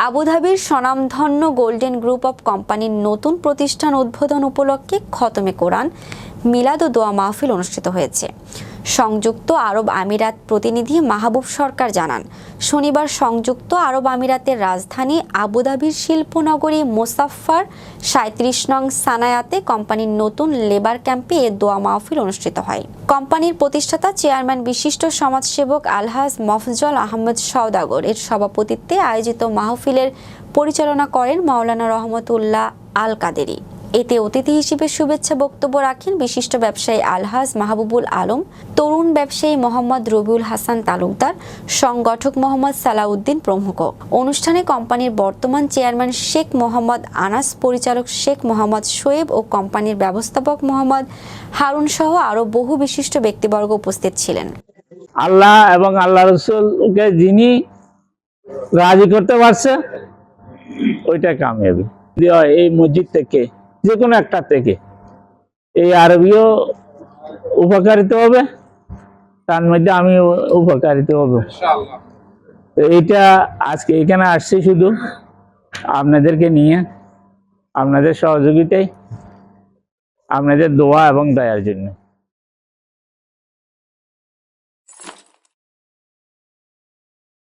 আবুধাবির স্বনামধন্য golden group of কোম্পানির নতুন প্রতিষ্ঠান উদ্বোধন উপলক্ষে খতমে কোরআন মিলাদ ও দোয়া মাহফিল অনুষ্ঠিত হয়েছে। সংযুক্ত আরব আমিরাত প্রতিনিধি মাহবুব সরকার জানান, শনিবার সংযুক্ত আরব আমিরাতের রাজধানী আবুধাবির শিল্পনগরী মোসাফফার ৩৭ নং সানায়াতে কোম্পানির নতুন লেবার ক্যাম্পে এ দোয়া মাহফিল অনুষ্ঠিত হয়। কোম্পানির প্রতিষ্ঠাতা চেয়ারম্যান বিশিষ্ট সমাজসেবক আলহাজ মফজল আহমেদ সওদাগর এর সভাপতিত্বে আয়োজিত মাহফিলের পরিচালনা করেন মাওলানা রহমতুল্লাহ আল কাদেরি। এতে অতিথি হিসেবে শুভেচ্ছা বক্তব্য রাখেন বিশিষ্ট ব্যবসায়ী আলহাজ মাহবুবুল আলম, তরুণ ব্যবসায়ী মোহাম্মদ রবিউল হাসান তালুকদার, সংগঠক মোহাম্মদ সালাউদ্দিন প্রমুখ। অনুষ্ঠানে কোম্পানির বর্তমান চেয়ারম্যান শেখ মোহাম্মদ আনাস, পরিচালক শেখ মোহাম্মদ শোয়েব ও কোম্পানির ব্যবস্থাপক মোহাম্মদ হারুন সহ আরো বহু বিশিষ্ট ব্যক্তিবর্গ উপস্থিত ছিলেন। আল্লাহ এবং আল্লাহ রসুলকে যিনি রাজি করতে পারছে ওইটা কামিয়াবি। এই মসজিদ থেকে যে কোনো একটা থেকে এই আরবিও উপকারিত হবে, তার মধ্যে আমি উপকারিত হব। এইটা আজকে এখানে আসছি শুধু আপনাদেরকে নিয়ে, আপনাদের সহযোগিতায়, আপনাদের দোয়া এবং দয়ার জন্য।